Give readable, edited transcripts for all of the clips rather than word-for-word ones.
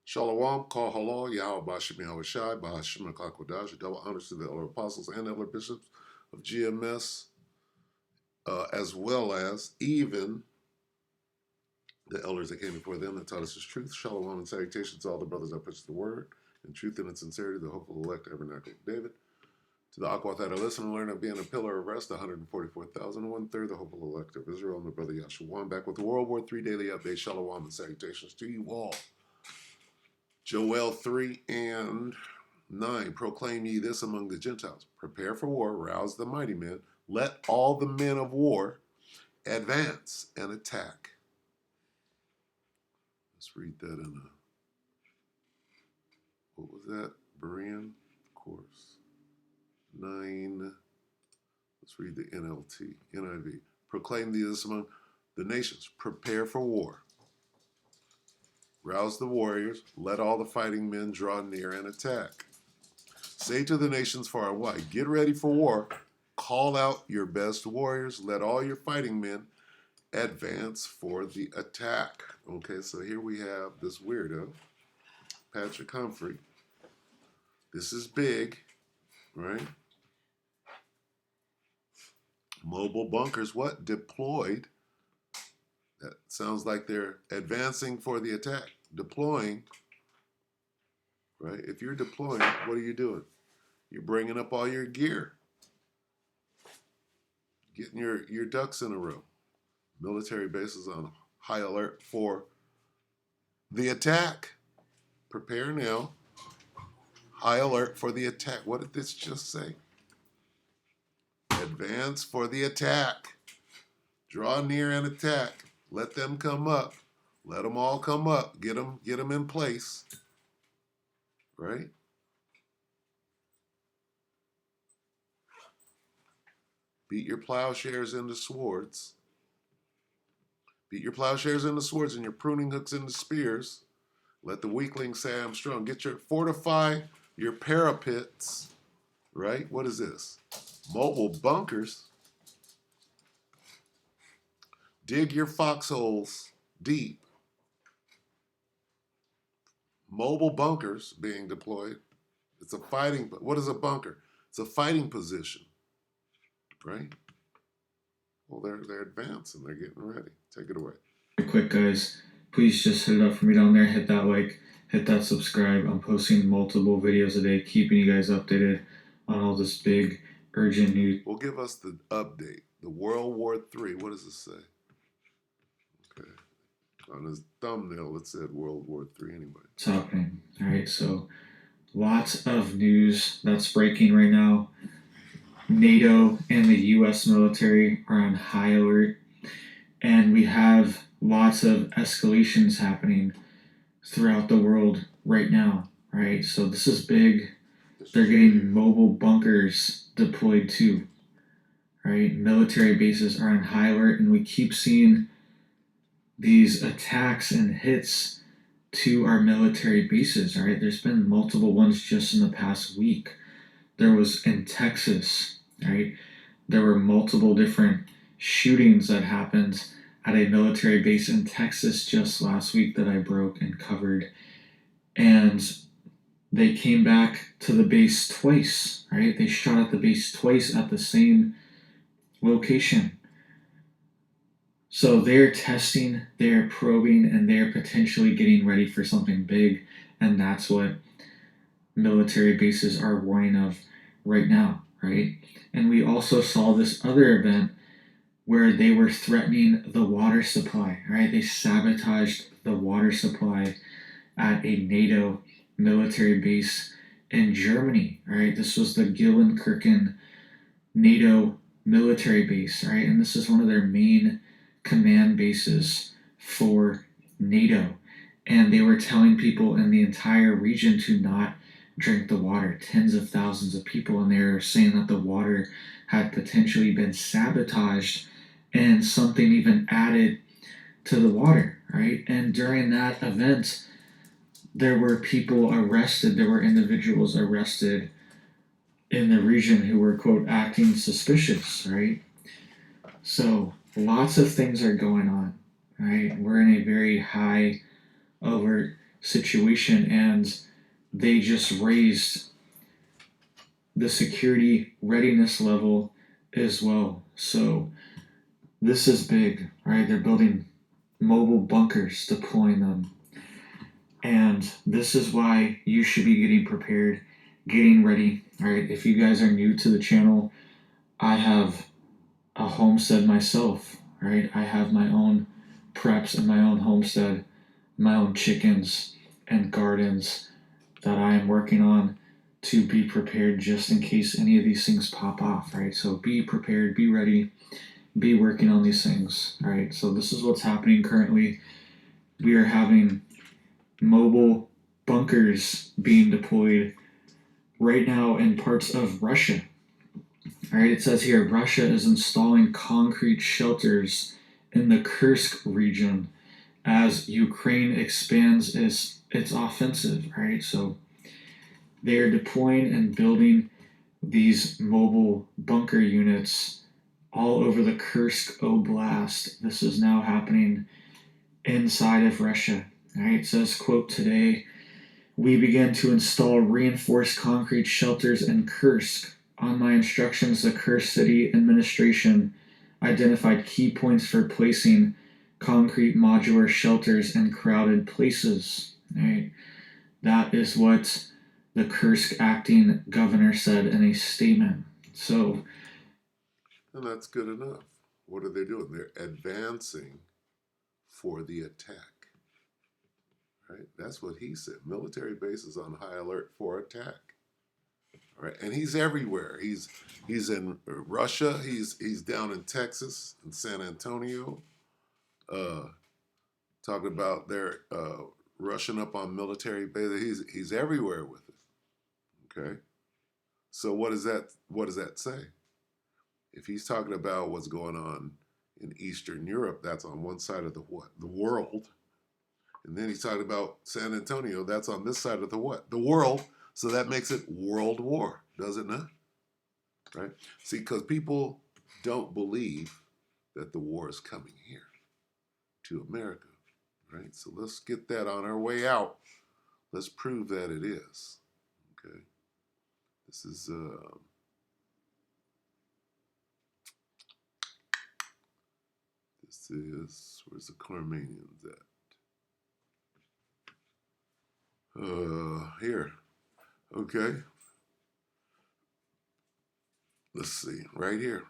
Shalom, Kal Halal, Yahweh Bashim Yahweh Shai, Bahashim Kakodash, double honors to the elder apostles and elder bishops of GMS, as well as even the elders that came before them that taught us his truth. Shalom and salutations to all the brothers that preach the word in truth and in sincerity, the hopeful elect tabernacle of David. To the Aquath that are listening and learn of being a pillar of rest, 144,000, one-third, the hopeful elect of Israel, and the brother Yahshua. Back with the World War III daily update. Shalom and salutations to you all. Joel 3 and 9. Proclaim ye this among the Gentiles. Prepare for war, rouse the mighty men. Let all the men of war advance and attack. Let's read that in a, what was that? Berean, of course. 9. Let's read the NLT, NIV. Proclaim thee this among the nations. Prepare for war. Rouse the warriors. Let all the fighting men draw near and attack. Say to the nations far and wide, get ready for war. Call out your best warriors. Let all your fighting men advance for the attack. Okay, so here we have this weirdo, Patrick Humphrey. This is big, right? Mobile bunkers, what? Deployed. That sounds like they're advancing for the attack. Deploying, right? If you're deploying, what are you doing? You're bringing up all your gear. Getting your ducks in a row. Military bases on high alert for the attack. Prepare now. High alert for the attack. What did this just say? Advance for the attack. Draw near and attack. Let them come up. Let them all come up. Get them in place. Right? Beat your plowshares into swords. Beat your plowshares into swords and your pruning hooks into spears. Let the weakling say I'm strong. Fortify your parapets. Right? What is this? Mobile bunkers. Dig your foxholes deep. Mobile bunkers being deployed. It's a fighting, what is a bunker? It's a fighting position, right? Well, they're advancing. They're getting ready. Take it away. Quick, guys, please just hit it up for me down there. Hit that like, hit that subscribe. I'm posting multiple videos a day, keeping you guys updated on all this big, urgent news. Well, give us the update. The World War III. What does it say? Okay. On his thumbnail, it said World War III anyway. It's happening. All right, so lots of news that's breaking right now. NATO and the U.S. military are on high alert, and we have lots of escalations happening throughout the world right now, right? So this is big. They're getting mobile bunkers deployed too, right? Military bases are on high alert, and we keep seeing these attacks and hits to our military bases, right? There's been multiple ones just in the past week. There was in Texas, right? There were multiple different shootings that happened at a military base in Texas just last week that I broke and covered. And they came back to the base twice, right? They shot at the base twice at the same location. So they're testing, they're probing, and they're potentially getting ready for something big. And that's what military bases are warning of right now, right? And we also saw this other event where they were threatening the water supply, right? They sabotaged the water supply at a NATO military base in Germany, right? This was the Gillenkirchen NATO military base, right? And this is one of their main command bases for NATO. And they were telling people in the entire region to not drink the water, tens of thousands of people, and they were saying that the water had potentially been sabotaged and something even added to the water, right? And during that event, there were people arrested, there were individuals arrested in the region who were, quote, acting suspicious, right? So lots of things are going on, right? We're in a very high alert situation, and they just raised the security readiness level as well. So this is big, right? They're building mobile bunkers, deploying them. And this is why you should be getting prepared, getting ready, right? If you guys are new to the channel, I have a homestead myself, right? I have my own preps and my own homestead, my own chickens and gardens that I am working on to be prepared just in case any of these things pop off, right? So be prepared, be ready, be working on these things, right? So this is what's happening currently. We are having mobile bunkers being deployed right now in parts of Russia. All right, it says here Russia is installing concrete shelters in the Kursk region as Ukraine expands its offensive, right? So they are deploying and building these mobile bunker units all over the Kursk Oblast. This is now happening inside of Russia. All right, it says, quote, today we began to install reinforced concrete shelters in Kursk. On my instructions, the Kursk City Administration identified key points for placing concrete modular shelters in crowded places. Right? That is what the Kursk acting governor said in a statement. So, and that's good enough. What are they doing? They're advancing for the attack. Right? That's what he said. Military bases on high alert for attack. Right? And he's everywhere. He's in Russia. He's down in Texas, in San Antonio. Talking about their rushing up on military bases. He's everywhere with it. Okay. So what does that say? If he's talking about what's going on in Eastern Europe, that's on one side of the what? The world. And then he's talking about San Antonio, that's on this side of the what? The world. So that makes it world war, does it not? Right? See, because people don't believe that the war is coming here to America. Right? So let's get that on our way out. Let's prove that it is. Okay. This is where's the Carmanians at? Here. Okay. Let's see, right here.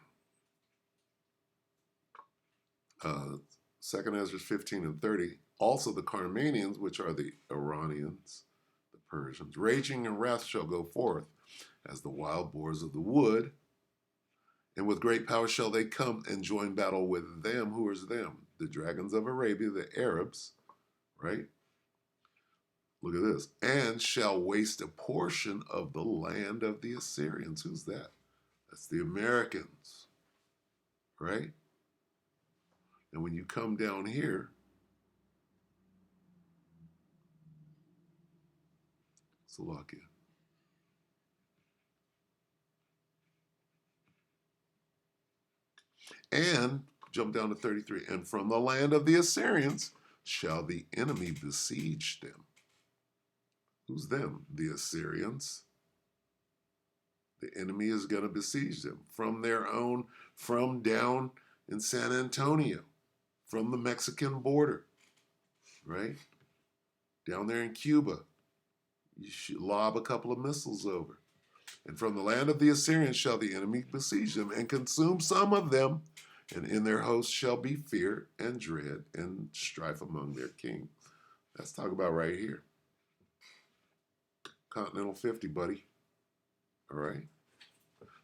Second Ezra 15 and 30. Also the Carmanians, which are the Iranians, the Persians, raging in wrath shall go forth as the wild boars of the wood, and with great power shall they come and join battle with them. Who is them? The dragons of Arabia, the Arabs, right? Look at this. And shall waste a portion of the land of the Assyrians. Who's that? That's the Americans, right? And when you come down here, Slovakia. And jump down to 33. And from the land of the Assyrians shall the enemy besiege them. Who's them? The Assyrians. The enemy is going to besiege them from down in San Antonio, from the Mexican border, right? Down there in Cuba. You should lob a couple of missiles over. And from the land of the Assyrians shall the enemy besiege them and consume some of them, and in their hosts shall be fear and dread and strife among their kings. Let's talk about right here. Continental 50, buddy. All right.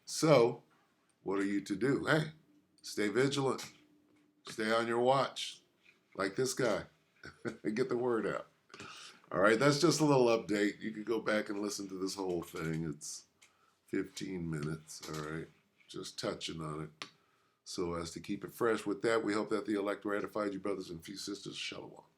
So, what are you to do? Hey, stay vigilant. Stay on your watch. Like this guy. Get the word out. All right, that's just a little update. You could go back and listen to this whole thing. It's 15 minutes, all right? Just touching on it so as to keep it fresh. With that, we hope that the elect ratified you, brothers and few sisters. Shalom.